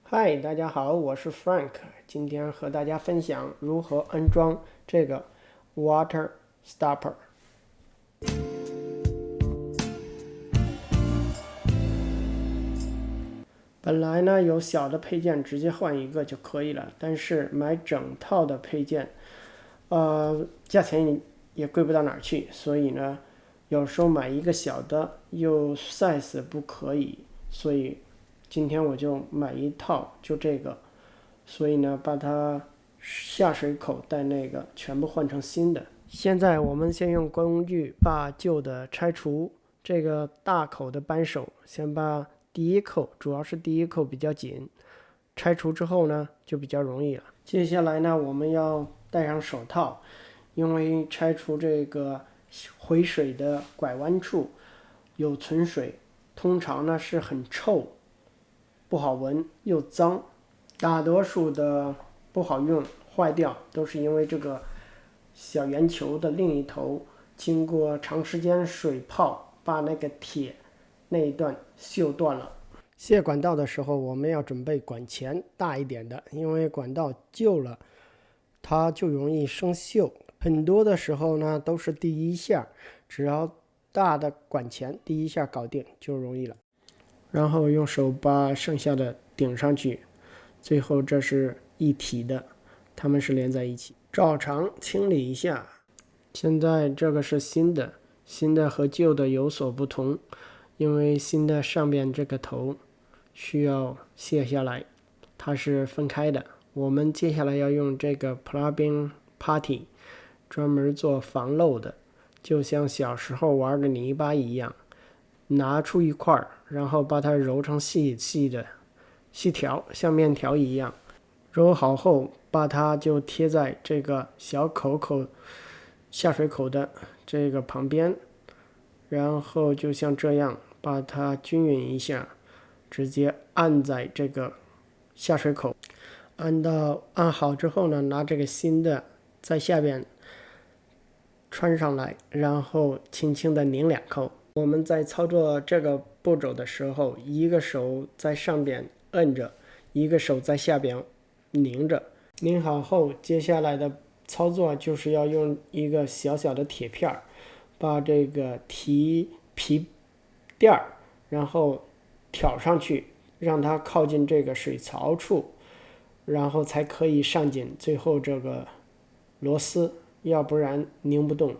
嗨，大家好，我是 Frank，今天和大家分享如何安装这个 Water Stopper。本来呢有小的配件直接换一个就可以了，但是买整套的配件，价钱也贵不到哪儿去，所以呢，有时候买一个小的又 size 不可以，所以今天我就买一套，就这个。所以呢，把它下水口带那个全部换成新的。现在我们先用工具把旧的拆除，这个大口的扳手先把第一扣，主要是第一扣比较紧，拆除之后呢就比较容易了。接下来呢，我们要戴上手套，因为拆除这个回水的拐弯处有存水，通常呢是很臭，不好闻又脏。大多数的不好用坏掉都是因为这个小圆球的另一头经过长时间水泡把那个铁那一段锈断了。卸管道的时候我们要准备管钳大一点的，因为管道旧了它就容易生锈，很多的时候呢都是第一下，只要大的管钳第一下搞定就容易了。然后用手把剩下的顶上去，最后这是一体的，它们是连在一起。照常清理一下。现在这个是新的，新的和旧的有所不同，因为新的上面这个头需要卸下来，它是分开的。我们接下来要用这个 plumbing putty， 专门做防漏的，就像小时候玩的泥巴一样，拿出一块，然后把它揉成细细的细条，像面条一样。揉好后，把它就贴在这个小口下水口的这个旁边，然后就像这样把它均匀一下，直接按在这个下水口。按好之后呢，拿这个新的在下边穿上来，然后轻轻的拧两扣。我们在操作这个步骤的时候，一个手在上边摁着，一个手在下边拧着。拧好后，接下来的操作就是要用一个小小的铁片把这个皮垫然后挑上去，让它靠近这个水槽处，然后才可以上紧最后这个螺丝，要不然拧不动。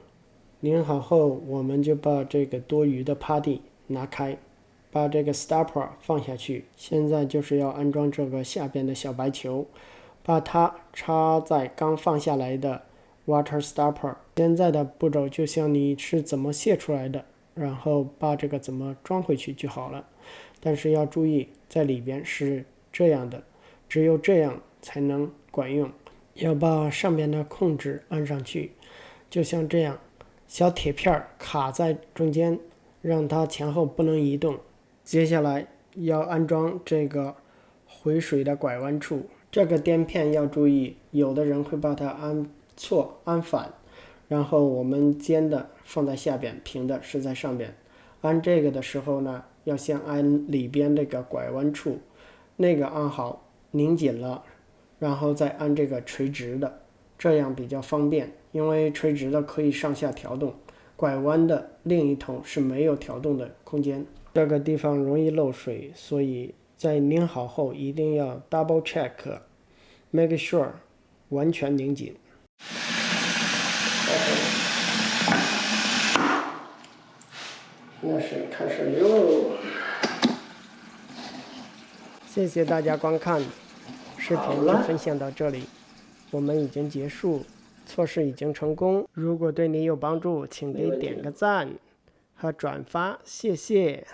拧好后，我们就把这个多余的 putty 拿开，把这个 stopper 放下去。现在就是要安装这个下边的小白球，把它插在刚放下来的 water stopper。现在的步骤就像你是怎么卸出来的，然后把这个怎么装回去就好了。但是要注意，在里边是这样的，只有这样才能管用。要把上边的控制按上去，就像这样，小铁片卡在中间，让它前后不能移动。接下来要安装这个回水的拐弯处，这个垫片要注意，有的人会把它安错安反，然后我们尖的放在下边，平的是在上边。安这个的时候呢，要先安里边这个拐弯处，那个按好拧紧了，然后再按这个垂直的，这样比较方便，因为垂直的可以上下调动，拐弯的另一头是没有调动的空间。这个地方容易漏水，所以在拧好后一定要 double check，make sure 完全拧紧。那水开始流。谢谢大家观看，视频就分享到这里，我们已经结束，测试已经成功。如果对你有帮助，请给点个赞和转发，谢谢。